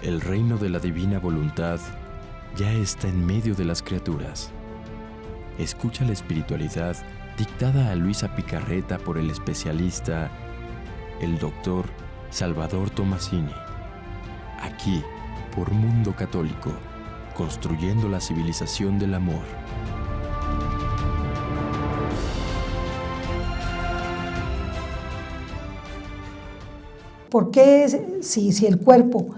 El reino de la divina voluntad ya está en medio de las criaturas. Escucha la espiritualidad dictada a Luisa Picarreta por el especialista, el doctor Salvador Tomasini. Aquí, por Mundo Católico, construyendo la civilización del amor. ¿Por qué, si el cuerpo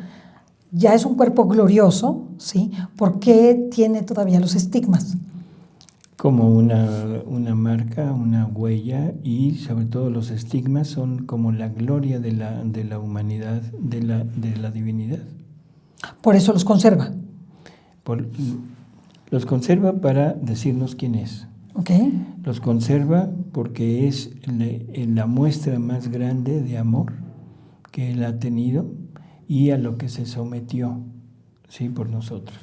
ya es un cuerpo glorioso, ¿sí? ¿Por qué tiene todavía los estigmas? Como una marca, una huella, y sobre todo los estigmas son como la gloria de la humanidad, de la divinidad. Por eso los conserva. Los conserva para decirnos quién es. Okay. Los conserva porque es la muestra más grande de amor que Él ha tenido y a lo que se sometió, ¿sí?, por nosotros.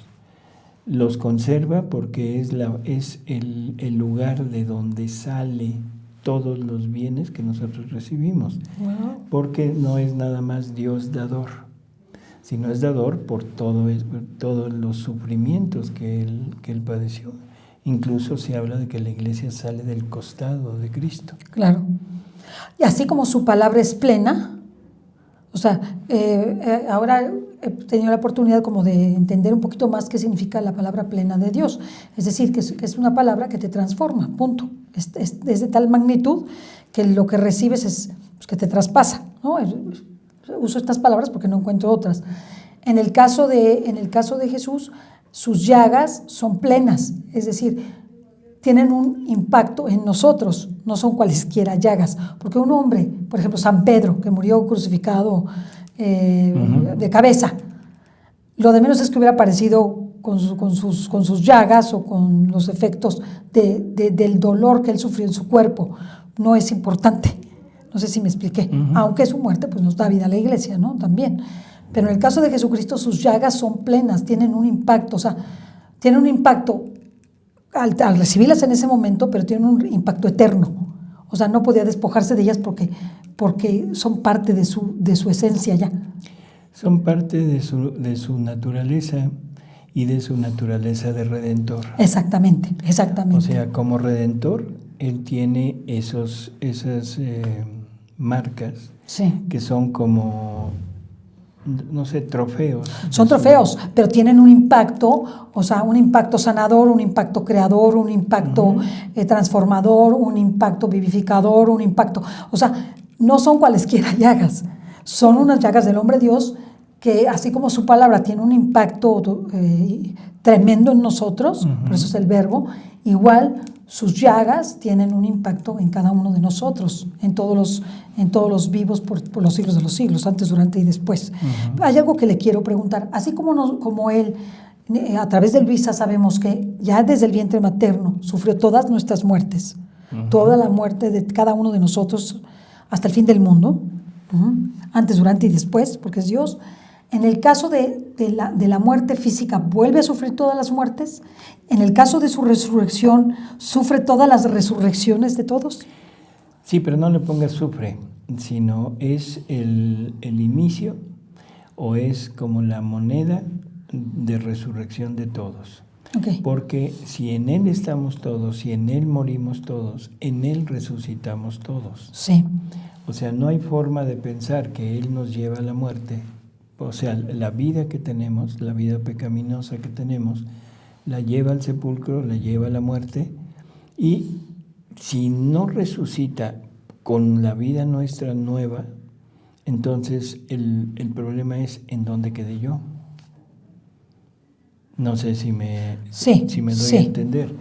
Los conserva porque es el lugar de donde sale todos los bienes que nosotros recibimos. Wow. Porque no es nada más Dios dador, sino es dador por todos los sufrimientos que él padeció. Incluso se habla de que la iglesia sale del costado de Cristo. Claro. Y así como su palabra es plena, o sea, ahora he tenido la oportunidad como de entender un poquito más qué significa la palabra plena de Dios. Es decir, que es una palabra que te transforma, punto. Es de tal magnitud que lo que recibes es pues, que te traspasa, ¿no? Uso estas palabras porque no encuentro otras. En el caso de Jesús, sus llagas son plenas, es decir, tienen un impacto en nosotros, no son cualesquiera llagas, porque un hombre, por ejemplo, San Pedro, que murió crucificado de cabeza, lo de menos es que hubiera aparecido con sus llagas o con los efectos del dolor que él sufrió en su cuerpo, no es importante, no sé si me expliqué, aunque su muerte pues nos da vida a la iglesia, ¿no? También, pero en el caso de Jesucristo sus llagas son plenas, tienen un impacto, o sea, tienen un impacto al recibirlas en ese momento, pero tienen un impacto eterno. O sea, no podía despojarse de ellas porque son parte de su esencia ya. Son parte de su naturaleza y de su naturaleza de redentor. Exactamente. O sea, como redentor, él tiene esas marcas, sí, que son como, no sé, trofeos. Son trofeos, pero tienen un impacto, o sea, un impacto sanador, un impacto creador, un impacto transformador, un impacto vivificador, un impacto, o sea, no son cualesquiera llagas, son unas llagas del hombre Dios que así como su palabra tiene un impacto tremendo en nosotros, por eso es el verbo, igual sus llagas tienen un impacto en cada uno de nosotros, en todos los vivos por los siglos de los siglos, antes, durante y después. Hay algo que le quiero preguntar, así como él, a través de Luisa sabemos que ya desde el vientre materno sufrió todas nuestras muertes, toda la muerte de cada uno de nosotros hasta el fin del mundo, antes, durante y después, porque es Dios. En el caso de la muerte física, ¿vuelve a sufrir todas las muertes? En el caso de su resurrección, ¿sufre todas las resurrecciones de todos? Sí, pero no le pongas sufre, sino es el inicio o es como la moneda de resurrección de todos. Okay. Porque si en Él estamos todos, si en Él morimos todos, en Él resucitamos todos. Sí. O sea, no hay forma de pensar que Él nos lleva a la muerte. O sea, la vida que tenemos, la vida pecaminosa que tenemos, la lleva al sepulcro, la lleva a la muerte, y si no resucita con la vida nuestra nueva, entonces el problema es ¿en dónde quedé yo? No sé si me doy a entender.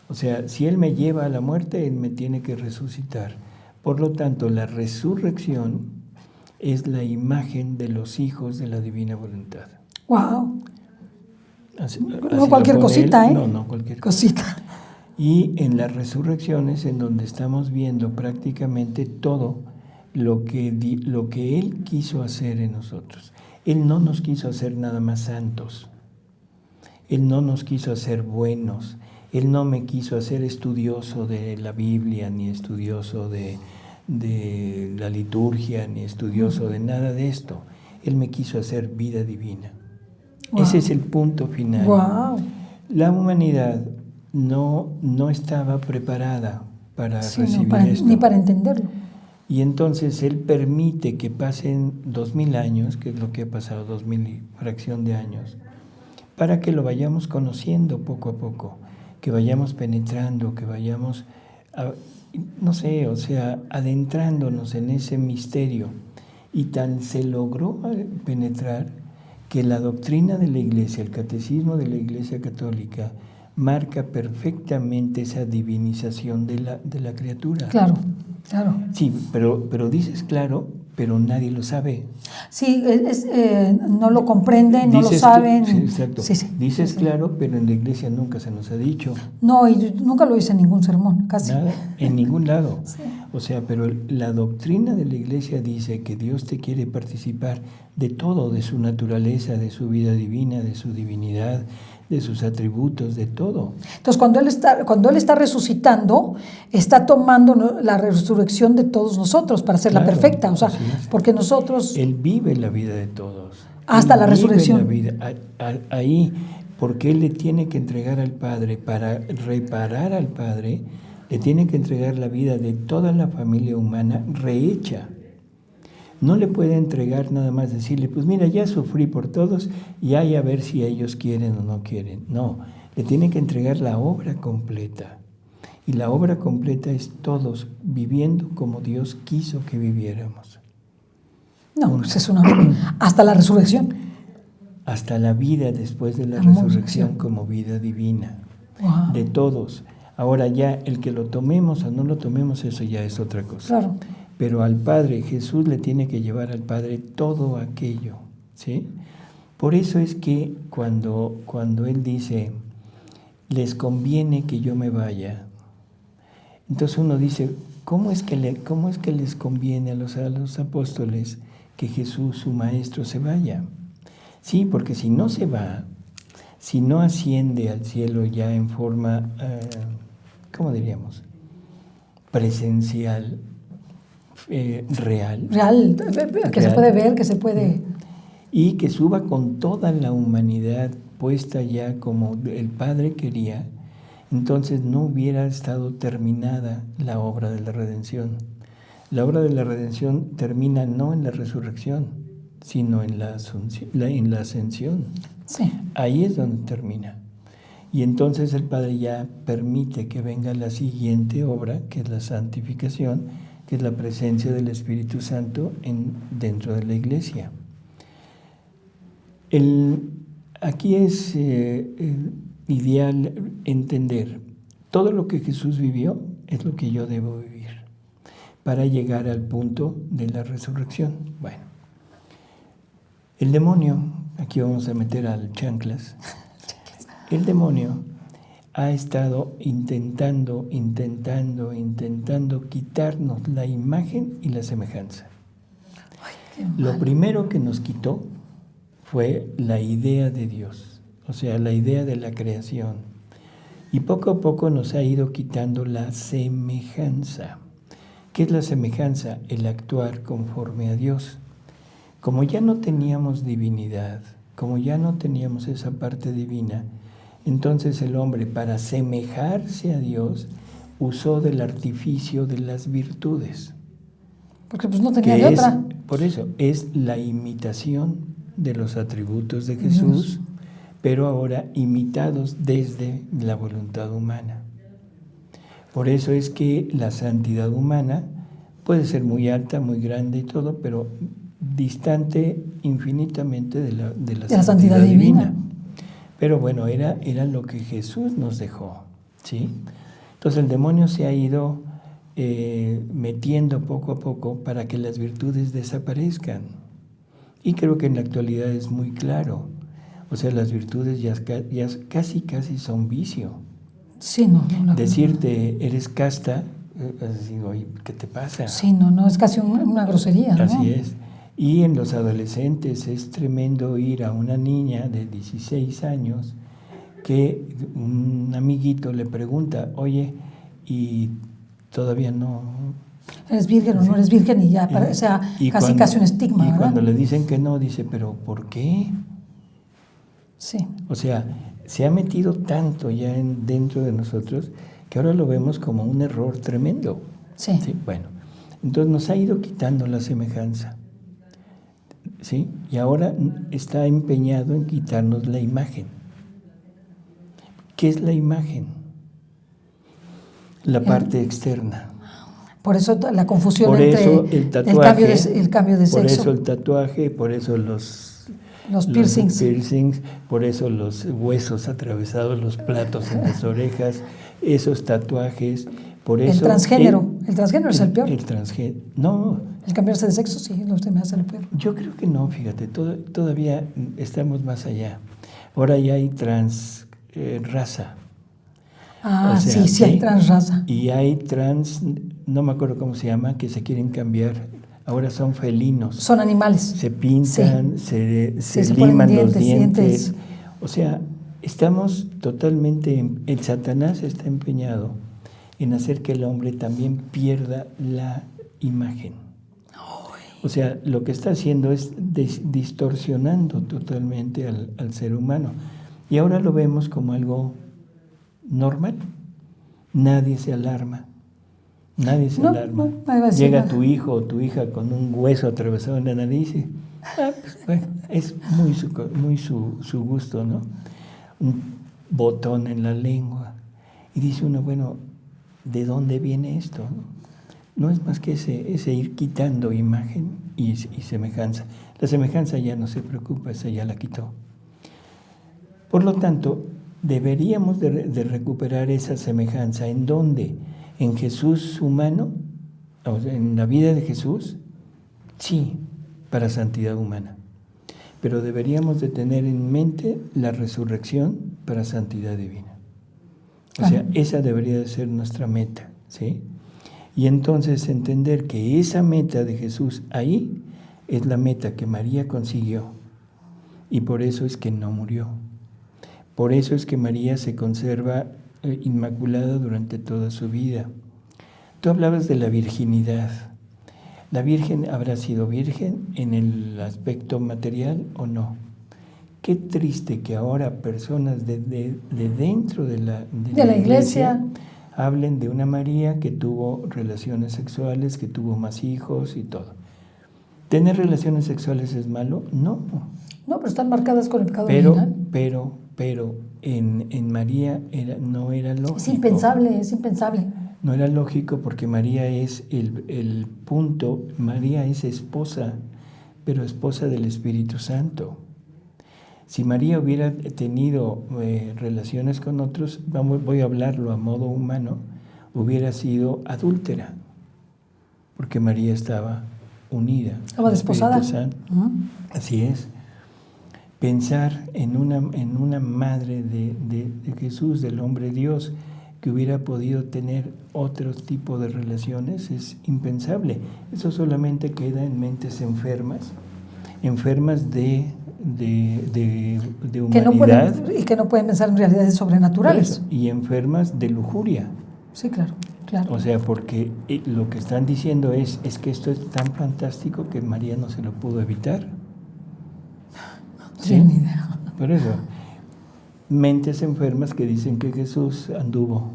O sea, si Él me lleva a la muerte, Él me tiene que resucitar. Por lo tanto, la resurrección es la imagen de los hijos de la divina voluntad. ¡Wow! Así no cualquier cosita, él, No cualquier cosita. Y en las resurrecciones, en donde estamos viendo prácticamente todo lo que Él quiso hacer en nosotros. Él no nos quiso hacer nada más santos. Él no nos quiso hacer buenos. Él no me quiso hacer estudioso de la Biblia, ni estudioso de la liturgia, ni estudioso de nada de esto. Él me quiso hacer vida divina. Wow. Ese es el punto final. Wow. La humanidad no estaba preparada para Sí, recibir esto. ni para entenderlo. Y entonces Él permite que pasen 2000 años, que es lo que ha pasado, 2000 y fracción de años, para que lo vayamos conociendo poco a poco, que vayamos penetrando, que vayamos, no sé, o sea, adentrándonos en ese misterio. Y tan se logró penetrar que la doctrina de la Iglesia, el catecismo de la Iglesia Católica, marca perfectamente esa divinización de la criatura. Claro, claro. Sí, pero dices claro, pero nadie lo sabe. Sí, no lo comprenden, no lo saben. Sí, exacto. Sí, Dices sí. claro, pero en la Iglesia nunca se nos ha dicho. No, y nunca lo hice en ningún sermón, casi. Nada, en ningún lado. Sí. O sea, pero la doctrina de la Iglesia dice que Dios te quiere participar de todo, de su naturaleza, de su vida divina, de su divinidad, de sus atributos, de todo. Entonces, cuando él está resucitando, está tomando la resurrección de todos nosotros para hacerla Claro, perfecta. O sea, así es. porque nosotros... Él vive la vida de todos. Hasta Él la vive resurrección. la vida. Ahí, porque Él le tiene que entregar al Padre, para reparar al Padre, le tiene que entregar la vida de toda la familia humana rehecha. No le puede entregar nada más decirle, pues mira, ya sufrí por todos y ahí a ver si ellos quieren o no quieren. No, le tiene que entregar la obra completa. Y la obra completa es todos viviendo como Dios quiso que viviéramos. No, pues es hasta la resurrección. Hasta la vida después de la Amor, resurrección sí. como vida divina. Wow. De todos. Ahora ya, el que lo tomemos o no lo tomemos, eso ya es otra cosa. Claro. Pero al Padre, Jesús le tiene que llevar al Padre todo aquello, ¿sí? Por eso es que cuando Él dice, les conviene que yo me vaya, entonces uno dice, ¿cómo es que les conviene a los apóstoles que Jesús, su Maestro, se vaya? Sí, porque si no se va, si no asciende al cielo ya en forma, ¿cómo diríamos? Presencial, real, que se puede ver, que se puede... y que suba con toda la humanidad puesta ya como el Padre quería, entonces no hubiera estado terminada la obra de la redención. La obra de la redención termina no en la resurrección, sino en la ascensión. Sí. Ahí es donde termina. Y entonces el Padre ya permite que venga la siguiente obra, que es la santificación, que es la presencia del Espíritu Santo dentro de la Iglesia. Aquí es ideal entender, todo lo que Jesús vivió es lo que yo debo vivir para llegar al punto de la resurrección. Bueno, el demonio, aquí vamos a meter al chanclas, el demonio ha estado intentando quitarnos la imagen y la semejanza. Lo primero que nos quitó fue la idea de Dios, o sea, la idea de la creación. Y poco a poco nos ha ido quitando la semejanza. ¿Qué es la semejanza? El actuar conforme a Dios. Como ya no teníamos divinidad, como ya no teníamos esa parte divina, entonces el hombre, para asemejarse a Dios, usó del artificio de las virtudes. Porque pues no tenía de otra. Por eso, es la imitación de los atributos de Jesús, pero ahora imitados desde la voluntad humana. Por eso es que la santidad humana puede ser muy alta, muy grande y todo, pero distante infinitamente de la santidad divina. Pero bueno, era lo que Jesús nos dejó, ¿sí? Entonces el demonio se ha ido metiendo poco a poco para que las virtudes desaparezcan. Y creo que en la actualidad es muy claro. O sea, las virtudes ya casi son vicio. Sí, no. Decirte, eres casta, digo, ¿qué te pasa? Sí, no, es casi una grosería, ¿no? Así es. Y en los adolescentes es tremendo ir a una niña de 16 años que un amiguito le pregunta, oye, y todavía no... ¿Eres virgen o no eres virgen? Y ya, o sea, casi un estigma, y ¿verdad? cuando le dicen que no, dice, ¿pero por qué? Sí. O sea, se ha metido tanto ya dentro de nosotros que ahora lo vemos como un error tremendo. Sí. ¿Sí? Bueno, entonces nos ha ido quitando la semejanza. ¿Sí? Y ahora está empeñado en quitarnos la imagen. ¿Qué es la imagen? La parte externa. Por eso la confusión Por entre eso el tatuaje, el cambio de sexo. por eso el tatuaje, por eso los piercings, por eso los huesos atravesados, los platos en las orejas, esos tatuajes, por eso... El transgénero es el peor. El transgénero, no. El cambiarse de sexo, sí, los demás es el peor. Yo creo que no, fíjate, todavía estamos más allá. Ahora ya hay transraza. O sea, sí, hay transraza. Y hay no me acuerdo cómo se llama, que se quieren cambiar. Ahora son felinos. Son animales. Se pintan, sí. se liman los dientes. O sea, estamos totalmente... El Satanás está empeñado en hacer que el hombre también pierda la imagen. O sea, lo que está haciendo es distorsionando totalmente al ser humano. Y ahora lo vemos como algo normal. Nadie se alarma. Nadie se alarma. Llega tu hijo o tu hija con un hueso atravesado en la nariz y pues, bueno, es muy su gusto, ¿no? Un botón en la lengua. Y dice uno, bueno, ¿de dónde viene esto? No es más que ese ir quitando imagen y semejanza. La semejanza ya no se preocupa, esa ya la quitó. Por lo tanto, deberíamos de recuperar esa semejanza. ¿En dónde? ¿En Jesús humano? O sea, ¿en la vida de Jesús? Sí, para santidad humana. Pero deberíamos de tener en mente la resurrección para santidad divina. O sea, esa debería de ser nuestra meta, ¿sí? Y entonces entender que esa meta de Jesús ahí es la meta que María consiguió. Y por eso es que no murió. Por eso es que María se conserva inmaculada durante toda su vida. Tú hablabas de la virginidad. ¿La Virgen habrá sido virgen en el aspecto material o no? Qué triste que ahora personas de dentro de la iglesia hablen de una María que tuvo relaciones sexuales, que tuvo más hijos y todo. ¿Tener relaciones sexuales es malo? No. No, pero están marcadas con el pecado original. Pero en María no era lógico. Es impensable. No era lógico porque María es el punto, María es esposa, pero esposa del Espíritu Santo. Si María hubiera tenido relaciones con otros, voy a hablarlo a modo humano, hubiera sido adúltera, porque María estaba unida. Estaba desposada. Así es. Pensar en una madre de Jesús, del hombre Dios, que hubiera podido tener otro tipo de relaciones, es impensable. Eso solamente queda en mentes enfermas de humanidad. Que no pueden pensar en realidades sobrenaturales. Y enfermas de lujuria. Sí, claro. O sea, porque lo que están diciendo es que esto es tan fantástico que María no se lo pudo evitar. ¿Sí? Ni idea. Por eso, mentes enfermas que dicen que Jesús anduvo.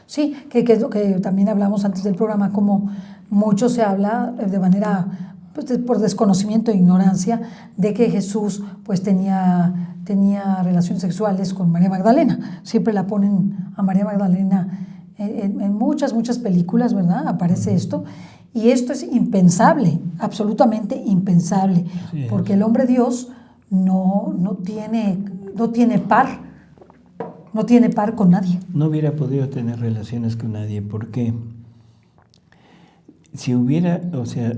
Sí, que es lo que también hablamos antes del programa, como mucho se habla de manera, pues, por desconocimiento e ignorancia, de que Jesús pues tenía relaciones sexuales con María Magdalena. Siempre la ponen a María Magdalena en muchas películas, ¿verdad? Aparece esto. Y esto es impensable, absolutamente impensable, sí, porque el hombre Dios no tiene par con nadie. No hubiera podido tener relaciones con nadie, porque si hubiera,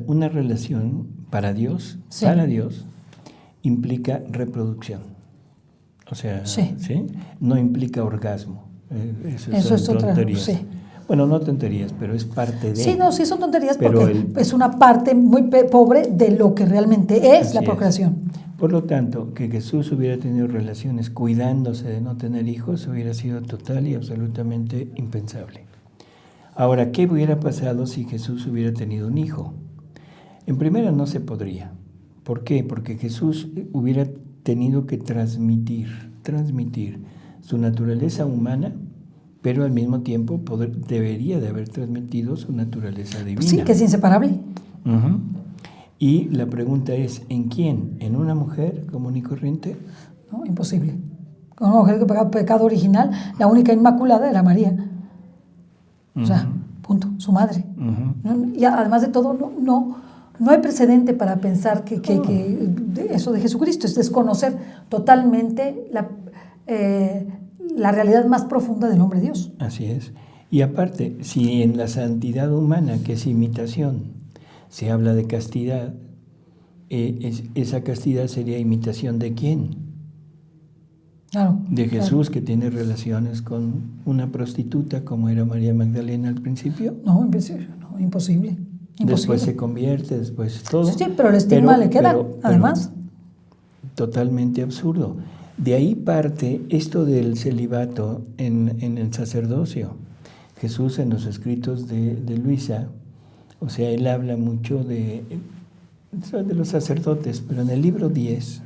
una relación para Dios, sí, implica reproducción. ¿sí? No implica orgasmo. Eso es tonterías. Sí. Bueno, no tonterías, pero es parte de... Sí, son tonterías, porque es una parte muy pobre de lo que realmente es la procreación. Por lo tanto, que Jesús hubiera tenido relaciones cuidándose de no tener hijos hubiera sido total y absolutamente impensable. Ahora, ¿qué hubiera pasado si Jesús hubiera tenido un hijo? En primera, no se podría. ¿Por qué? Porque Jesús hubiera tenido que transmitir su naturaleza humana, pero al mismo tiempo debería de haber transmitido su naturaleza divina. Sí, que es inseparable. Uh-huh. Y la pregunta es, ¿en quién? ¿En una mujer común y corriente? No, imposible. Con una mujer que pecado original, la única inmaculada era María. O sea, punto, su madre. Uh-huh. Y además de todo, no hay precedente para pensar que eso de Jesucristo es desconocer totalmente la realidad más profunda del hombre Dios. Así es. Y aparte, si en la santidad humana, que es imitación, se habla de castidad, esa castidad sería imitación ¿de quién? Claro, de Jesús, que tiene relaciones con una prostituta como era María Magdalena al principio. No, imposible. Después se convierte, después todo. Sí, pero el estigma le queda, además. Totalmente absurdo. De ahí parte esto del celibato en el sacerdocio. Jesús en los escritos de Luisa, o sea, él habla mucho de los sacerdotes, pero en el libro 10,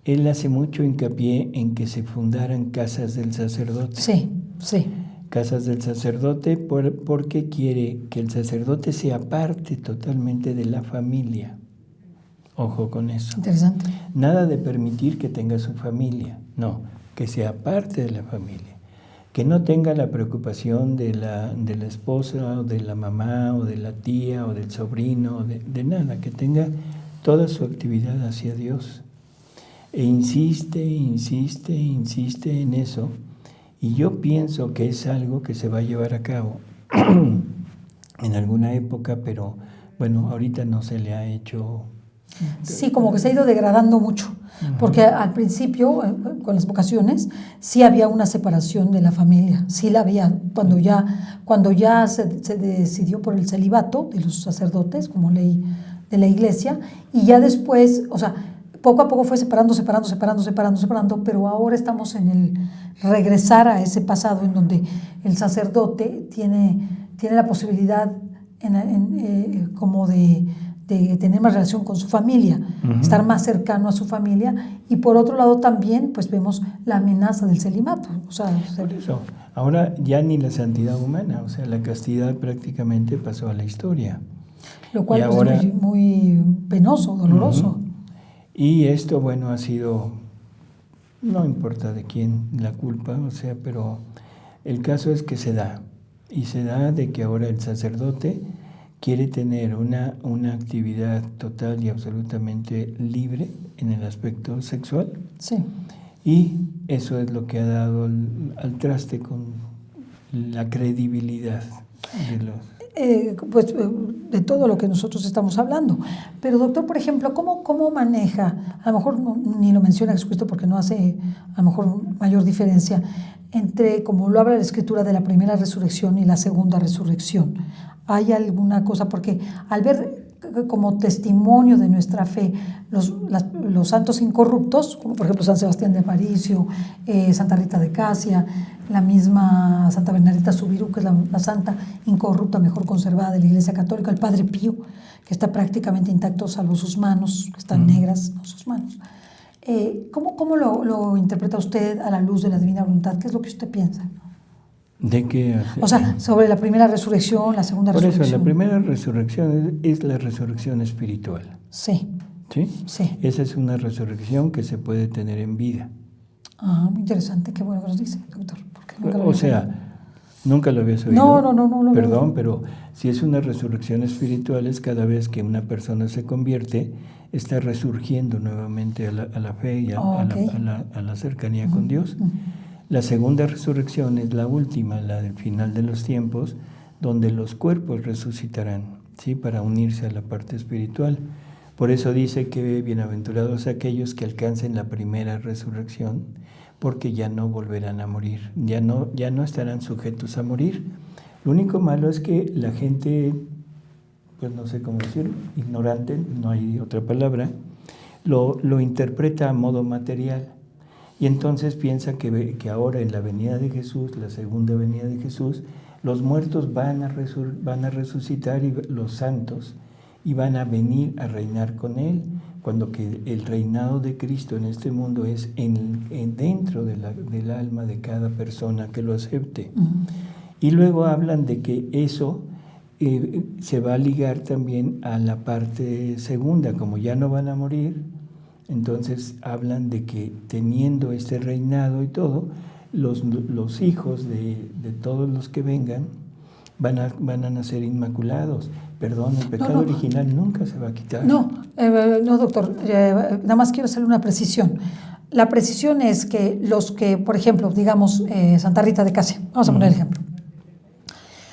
él hace mucho hincapié en que se fundaran casas del sacerdote. Sí. Casas del sacerdote porque quiere que el sacerdote se aparte totalmente de la familia. Ojo con eso. Interesante. Nada de permitir que tenga su familia, no, que se aparte de la familia. Que no tenga la preocupación de la esposa o de la mamá o de la tía o del sobrino, de nada, que tenga toda su actividad hacia Dios. E insiste en eso, y yo pienso que es algo que se va a llevar a cabo en alguna época, pero bueno, ahorita no se le ha hecho. Sí, como que se ha ido degradando mucho, porque al principio, con las vocaciones, sí había una separación de la familia, sí la había, cuando ya se decidió por el celibato de los sacerdotes, como ley de la Iglesia, y ya después, o sea, poco a poco fue separando, pero ahora estamos en el regresar a ese pasado en donde el sacerdote tiene la posibilidad como de tener más relación con su familia, estar más cercano a su familia, y por otro lado también pues vemos la amenaza del celibato. O sea, por eso, ahora ya ni la santidad humana, o sea, la castidad prácticamente pasó a la historia. Lo cual ahora, es muy penoso, doloroso. Y esto, bueno, ha sido, no importa de quién la culpa, o sea, pero el caso es que se da, y se da de que ahora el sacerdote quiere tener una actividad total y absolutamente libre en el aspecto sexual. Sí. Y eso es lo que ha dado al traste con la credibilidad de los... de todo lo que nosotros estamos hablando. Pero doctor, por ejemplo, ¿cómo maneja, a lo mejor ni lo menciona Jesucristo porque no hace a lo mejor mayor diferencia entre, como lo habla la Escritura, de la primera resurrección y la segunda resurrección? ¿Hay alguna cosa? Porque al ver como testimonio de nuestra fe los santos incorruptos, como por ejemplo San Sebastián de Aparicio, Santa Rita de Casia, la misma Santa Bernardita Subirú, que es la santa incorrupta mejor conservada de la Iglesia Católica, el Padre Pío, que está prácticamente intacto salvo sus manos, que están negras, no sus manos. ¿Cómo lo interpreta usted a la luz de la divina voluntad? ¿Qué es lo que usted piensa? ¿De qué? O sea, sobre la primera resurrección, la segunda resurrección. Por eso, la primera resurrección es la resurrección espiritual. Sí. ¿Sí? Esa es una resurrección que se puede tener en vida. Ah, muy interesante, qué bueno que nos dice, doctor. ¿Nunca lo habías oído? No. Perdón, pero si es una resurrección espiritual, es cada vez que una persona se convierte, está resurgiendo nuevamente a la fe y a la cercanía con Dios. La segunda resurrección es la última, la del final de los tiempos, donde los cuerpos resucitarán, ¿sí? Para unirse a la parte espiritual. Por eso dice que bienaventurados aquellos que alcancen la primera resurrección, porque ya no volverán a morir, ya no estarán sujetos a morir. Lo único malo es que la gente, pues no sé cómo decirlo, ignorante, no hay otra palabra, lo interpreta a modo material. Y entonces piensa que ahora en la venida de Jesús, la segunda venida de Jesús, los muertos van a resucitar, y los santos, y van a venir a reinar con Él, cuando que el reinado de Cristo en este mundo es dentro del alma de cada persona que lo acepte. Y luego hablan de que eso se va a ligar también a la parte segunda, como ya no van a morir, entonces hablan de que teniendo este reinado y todo, los hijos de todos los que vengan van a nacer inmaculados. Perdón, el pecado original nunca se va a quitar. No, doctor, nada más quiero hacerle una precisión. La precisión es que los que, por ejemplo, digamos, Santa Rita de Casia, vamos a poner el ejemplo.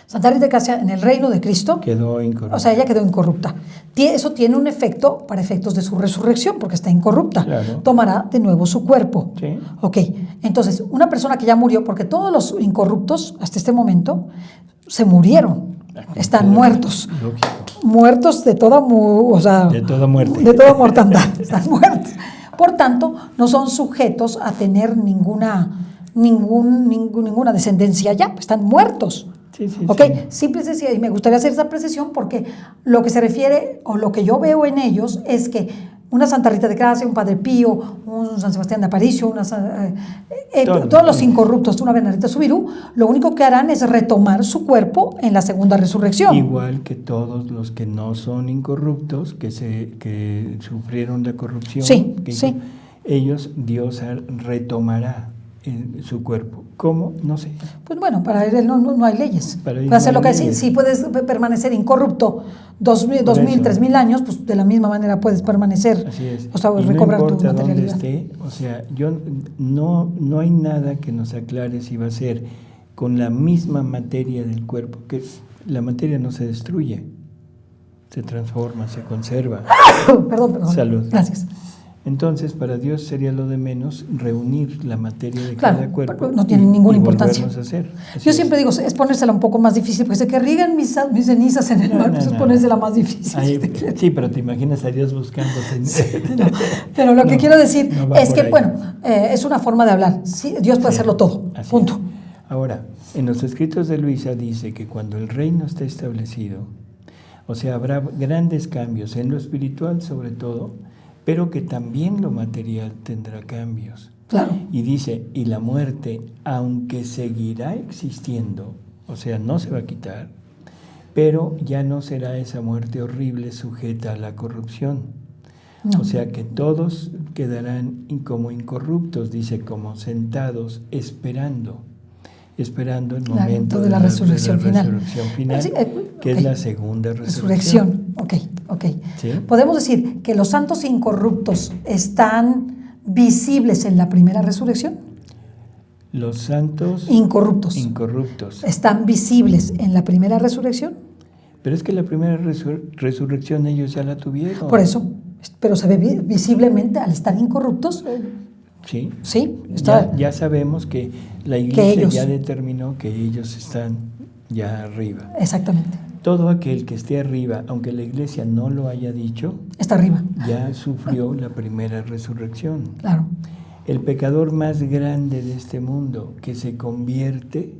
Santa Rita de Casia, en el reino de Cristo, quedó incorrupta. O sea, ella quedó incorrupta. Eso tiene un efecto para efectos de su resurrección, porque está incorrupta. Claro. Tomará de nuevo su cuerpo. Sí. Ok, entonces, una persona que ya murió, porque todos los incorruptos hasta este momento se murieron, están muertos. Lógico. Muertos de toda, de toda muerte. De toda mortandad, están muertos. Por tanto, no son sujetos a tener ninguna descendencia ya, están muertos. Sí, ok, simple y sencilla, y me gustaría hacer esa precisión porque lo que se refiere, o lo que yo veo en ellos, es que una Santa Rita de Gracia, un Padre Pío, un San Sebastián de Aparicio, todos los incorruptos, una Bernardita Subirú, lo único que harán es retomar su cuerpo en la segunda resurrección. Igual que todos los que no son incorruptos, que sufrieron la corrupción, ellos, Dios retomará su cuerpo. ¿Cómo? No sé. Pues bueno, para él no hay leyes. Para hacer lo que es, si puedes permanecer incorrupto 2.000, 3.000 años, pues de la misma manera puedes permanecer. Así es. O sea, recobrar no tu materialidad. Donde esté, o sea, no hay nada que nos aclare si va a ser con la misma materia del cuerpo, que la materia no se destruye, se transforma, se conserva. Perdón. Salud. Gracias. Entonces, para Dios sería lo de menos reunir la materia de cada cuerpo. No tiene ninguna importancia. A hacer. Yo siempre digo, es ponérsela un poco más difícil, porque que riegan mis cenizas en el mar, pues es ponérsela más difícil. Sí, pero te imaginas a Dios buscando cenizas. Pero lo que quiero decir es que, es una forma de hablar. Sí, Dios puede hacerlo todo, punto. Ahora, en los escritos de Luisa dice que cuando el reino esté establecido, o sea, habrá grandes cambios en lo espiritual sobre todo, pero que también lo material tendrá cambios. Claro. Y dice, y la muerte, aunque seguirá existiendo, o sea, no se va a quitar, pero ya no será esa muerte horrible sujeta a la corrupción. No. O sea que todos quedarán como incorruptos, dice, como sentados, esperando el momento de la resurrección final. Que es la segunda resurrección. Ok. ¿Sí? Podemos decir que los santos incorruptos están visibles en la primera resurrección. Los santos incorruptos están visibles en la primera resurrección. Pero es que la primera resurrección ellos ya la tuvieron. Por eso, pero se ve visiblemente al estar incorruptos. Sí. Ya sabemos que la iglesia ya determinó que ellos están ya arriba. Exactamente. Todo aquel que esté arriba, aunque la iglesia no lo haya dicho, está arriba. Ya sufrió la primera resurrección. Claro. El pecador más grande de este mundo que se convierte,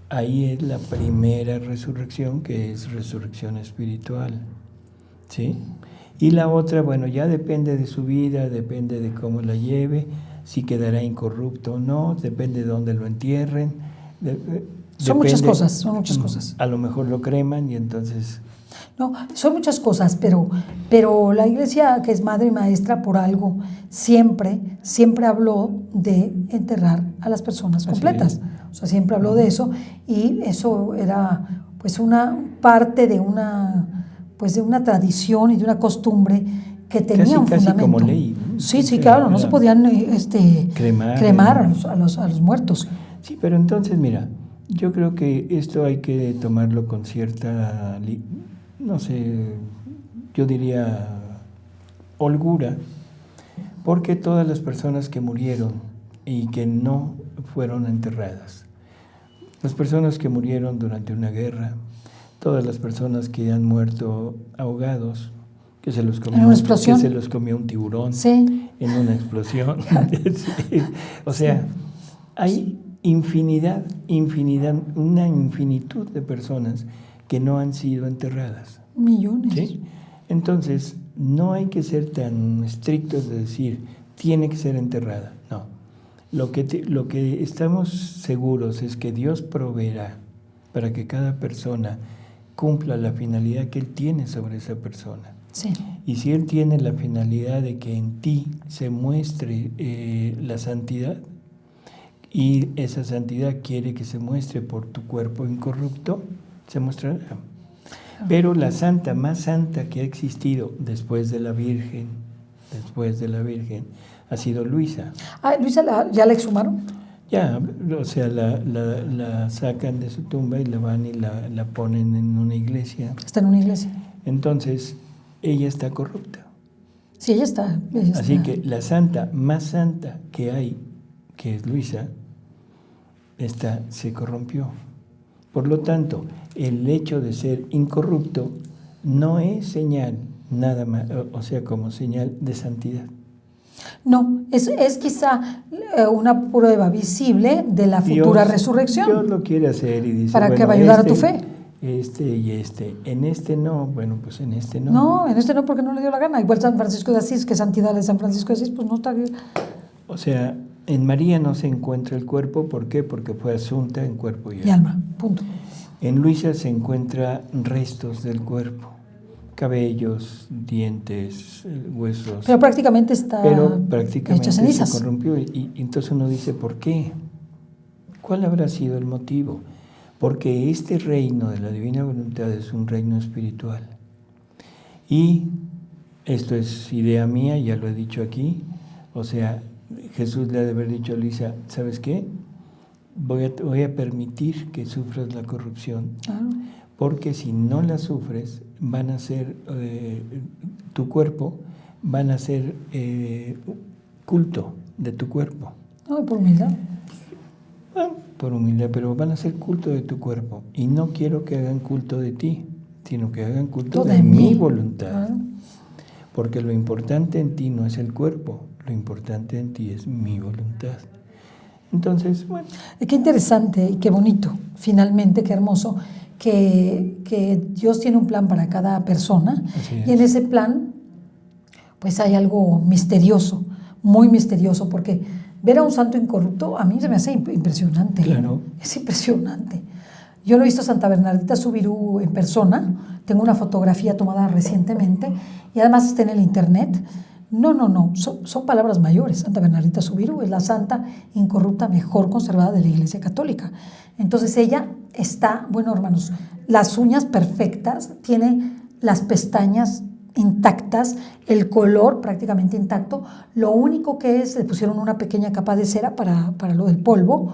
ahí es la primera resurrección, que es resurrección espiritual. ¿Sí? Y la otra, ya depende de su vida, depende de cómo la lleve, si quedará incorrupto o no, depende de dónde lo entierren. Son muchas cosas. A lo mejor lo creman y entonces... No, son muchas cosas, pero la iglesia, que es madre y maestra por algo, siempre habló de enterrar a las personas completas. O sea, siempre habló de eso, y eso era pues una parte de una tradición y de una costumbre que tenía un fundamento. Casi como ley. Sí, claro, no se podían cremar a los muertos. Sí, pero entonces, mira, yo creo que esto hay que tomarlo con cierta, no sé, yo diría holgura, porque todas las personas que murieron y que no fueron enterradas, las personas que murieron durante una guerra, todas las personas que han muerto ahogados, que se los comió un tiburón en una explosión. Sí. O sea, hay infinidad, una infinitud de personas que no han sido enterradas. Millones. ¿Sí? Entonces, no hay que ser tan estrictos de decir, tiene que ser enterrada. No. Lo que estamos seguros es que Dios proveerá para que cada persona cumpla la finalidad que Él tiene sobre esa persona. Sí. Y si Él tiene la finalidad de que en ti se muestre la santidad, y esa santidad quiere que se muestre por tu cuerpo incorrupto, se mostrará. Pero la santa más santa que ha existido después de la Virgen, ha sido Luisa. Luisa, ¿ya la exhumaron? Ya, o sea, la sacan de su tumba y la van y la ponen en una iglesia. Está en una iglesia. Entonces, ella está corrupta. Sí, ella está. Así que la santa más santa que hay, que es Luisa, se corrompió. Por lo tanto, el hecho de ser incorrupto no es señal nada más, o sea, como señal de santidad. No, es quizá una prueba visible de la futura resurrección. Dios lo quiere hacer y dice, para que va a ayudar a tu fe. En este no, bueno, pues en este no. No, en este no, porque no le dio la gana. Igual San Francisco de Asís, que santidad de San Francisco de Asís, pues no está bien. O sea, en María no se encuentra el cuerpo, ¿por qué? Porque fue asunta en cuerpo y alma. Punto. En Luisa se encuentra restos del cuerpo, cabellos, dientes, huesos. Pero prácticamente está hecha cenizas. Se corrompió y entonces uno dice, ¿por qué? ¿Cuál habrá sido el motivo? Porque este reino de la divina voluntad es un reino espiritual. Y esto es idea mía, ya lo he dicho aquí, o sea, Jesús le ha de haber dicho a Luisa, ¿sabes qué? Voy a permitir que sufras la corrupción, porque si no la sufres, van a ser, tu cuerpo, van a ser culto de tu cuerpo. No, por humildad. Bueno, por humildad, pero van a ser culto de tu cuerpo. Y no quiero que hagan culto de ti, sino que hagan culto de mi voluntad. Porque lo importante en ti no es el cuerpo, lo importante en ti es mi voluntad. Entonces, bueno. Qué interesante y qué bonito, finalmente, qué hermoso, que Dios tiene un plan para cada persona. Y en ese plan, pues hay algo misterioso, muy misterioso, porque ver a un santo incorrupto a mí se me hace impresionante. Claro. Es impresionante. Yo lo he visto a Santa Bernardita Subirú en persona, tengo una fotografía tomada recientemente y además está en el internet. No, son palabras mayores. Santa Bernardita Subirú es la santa incorrupta mejor conservada de la Iglesia Católica. Entonces ella está, bueno hermanos, las uñas perfectas, tiene las pestañas intactas, el color prácticamente intacto. Lo único que es, le pusieron una pequeña capa de cera para lo del polvo,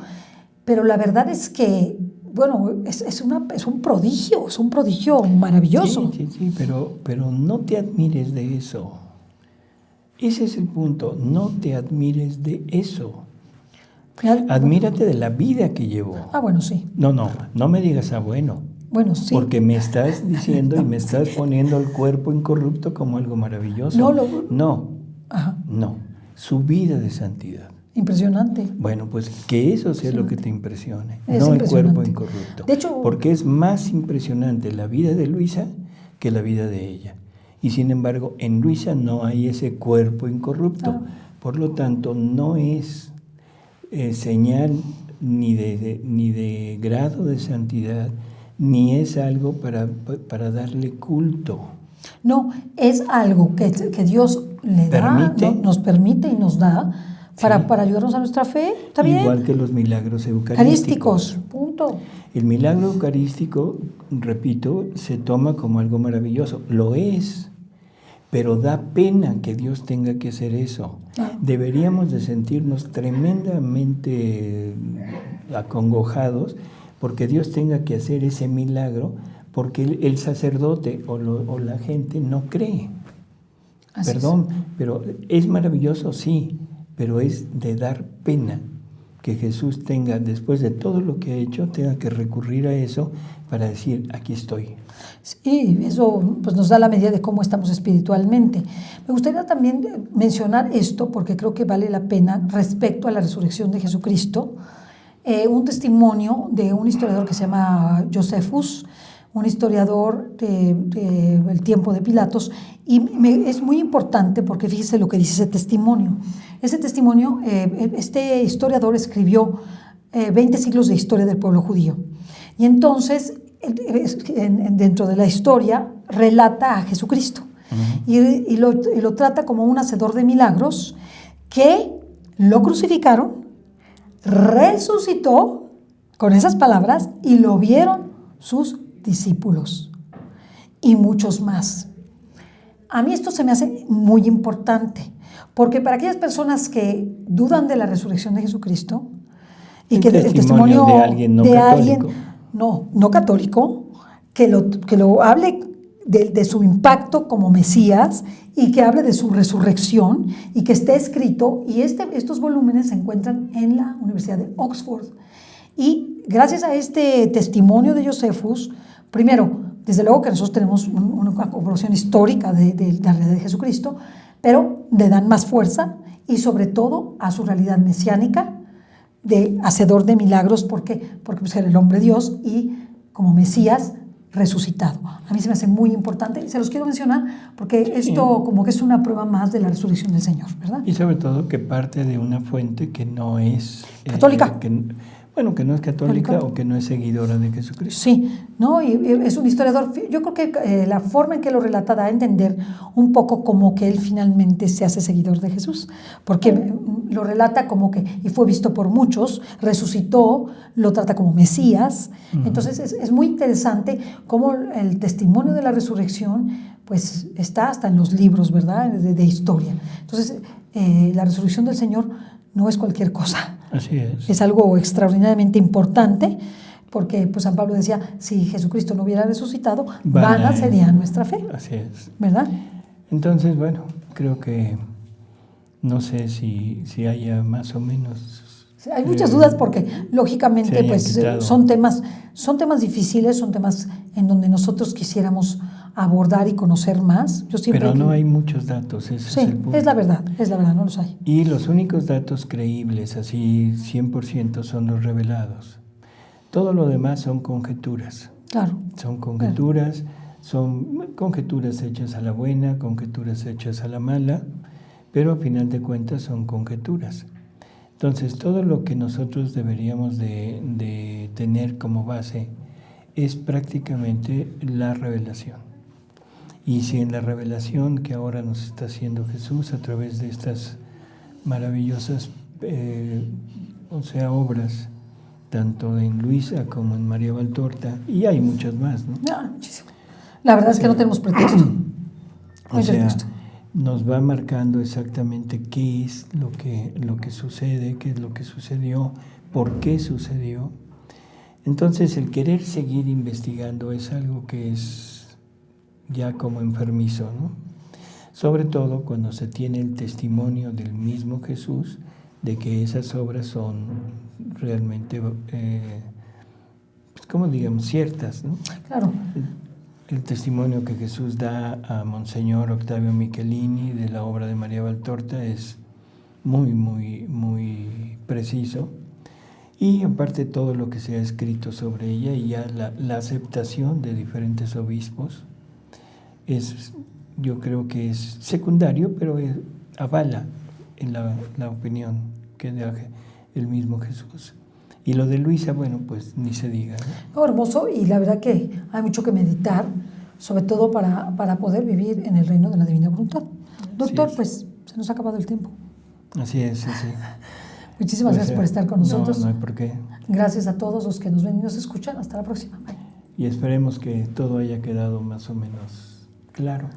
pero la verdad es que, bueno, es un prodigio maravilloso. Sí, pero no te admires de eso. Ese es el punto, no te admires de eso. Admírate de la vida que llevó. Bueno, sí. No me digas, bueno. Bueno, sí. Porque me estás diciendo y me estás poniendo el cuerpo incorrupto como algo maravilloso. No. Su vida de santidad. Impresionante. Bueno, pues que eso sea lo que te impresione, no el cuerpo incorrupto. De hecho, porque es más impresionante la vida de Luisa que la vida de ella. Y sin embargo, en Luisa no hay ese cuerpo incorrupto. Por lo tanto, no es señal ni de grado de santidad, ni es algo para darle culto. No, es algo que Dios le da, nos permite y nos da para ayudarnos a nuestra fe. ¿Está bien? Igual que los milagros eucarísticos. Punto. El milagro eucarístico, repito, se toma como algo maravilloso. Lo es, pero da pena que Dios tenga que hacer eso. Deberíamos de sentirnos tremendamente acongojados porque Dios tenga que hacer ese milagro, porque el sacerdote o la gente no cree. Pero es maravilloso, sí, pero es de dar pena que Jesús tenga, después de todo lo que ha hecho, tenga que recurrir a eso para decir, aquí estoy. Sí, eso pues nos da la medida de cómo estamos espiritualmente. Me gustaría también mencionar esto, porque creo que vale la pena respecto a la resurrección de Jesucristo, un testimonio de un historiador que se llama Josephus, un historiador del tiempo de Pilatos, y es muy importante porque fíjese lo que dice ese testimonio. Ese testimonio, este historiador escribió 20 siglos de historia del pueblo judío. Y entonces, dentro de la historia, relata a Jesucristo. Y lo trata como un hacedor de milagros que lo crucificaron, resucitó con esas palabras y lo vieron sus discípulos y muchos más. A mí esto se me hace muy importante, porque para aquellas personas que dudan de la resurrección de Jesucristo y que el testimonio de alguien no católico, que lo hable de su impacto como Mesías y que hable de su resurrección y que esté escrito, y estos volúmenes se encuentran en la Universidad de Oxford. Y gracias a este testimonio de Josephus, primero, desde luego que nosotros tenemos una comprobación histórica de la realidad de Jesucristo, pero le dan más fuerza y sobre todo a su realidad mesiánica de hacedor de milagros. ¿Por qué? Porque pues, era el hombre Dios y como Mesías resucitado. A mí se me hace muy importante y se los quiero mencionar porque esto como que es una prueba más de la resurrección del Señor, ¿verdad? Y sobre todo que parte de una fuente que no es católica. Que no es católica o que no es seguidora de Jesucristo. Sí, ¿no? Y es un historiador. Yo creo que la forma en que lo relata da a entender un poco como que él finalmente se hace seguidor de Jesús, porque lo relata como que, y fue visto por muchos, resucitó, lo trata como Mesías. Entonces es muy interesante cómo el testimonio de la resurrección pues está hasta en los libros, ¿verdad?, de historia. Entonces la resurrección del Señor no es cualquier cosa. Así es. Es algo extraordinariamente importante, porque pues San Pablo decía, si Jesucristo no hubiera resucitado, vana sería nuestra fe. Así es. ¿Verdad? Entonces, bueno, creo que no sé si haya más o menos... Hay muchas dudas porque lógicamente pues son temas difíciles, son temas en donde nosotros quisiéramos abordar y conocer más. Pero no hay muchos datos, ese es el punto. Es la verdad, no los hay. Y los únicos datos creíbles, así 100%, son los revelados. Todo lo demás son conjeturas. Claro. Son conjeturas, son conjeturas hechas a la buena, conjeturas hechas a la mala, pero a final de cuentas son conjeturas. Entonces, todo lo que nosotros deberíamos de tener como base es prácticamente la revelación. Y si en la revelación que ahora nos está haciendo Jesús a través de estas maravillosas obras, tanto en Luisa como en María Valtorta, y hay muchas más, ¿no? Muchísimo. La verdad es que no tenemos pretexto. Nos va marcando exactamente qué es lo que sucede, qué es lo que sucedió, por qué sucedió. Entonces, el querer seguir investigando es algo que es ya como enfermizo, ¿no? Sobre todo cuando se tiene el testimonio del mismo Jesús de que esas obras son realmente, ciertas, ¿no? Claro. El testimonio que Jesús da a Monseñor Octavio Michelini de la obra de María Valtorta es muy, muy, muy preciso. Y aparte todo lo que se ha escrito sobre ella y ya la aceptación de diferentes obispos, yo creo que es secundario, pero avala en la opinión que da el mismo Jesús. Y lo de Luisa, bueno, pues ni se diga, ¿no? Hermoso, y la verdad que hay mucho que meditar, sobre todo para poder vivir en el reino de la divina voluntad. Doctor, pues se nos ha acabado el tiempo. Así es, sí. Muchísimas gracias por estar con nosotros. No hay por qué. Gracias a todos los que nos ven y nos escuchan. Hasta la próxima. Bye. Y esperemos que todo haya quedado más o menos claro.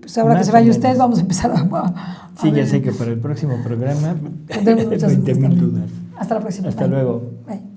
Pues ahora que se vaya usted, vamos a empezar a sí, ya sé que para el próximo programa tendremos muchas 20,000 dudas. Hasta la próxima. Hasta luego. Bye.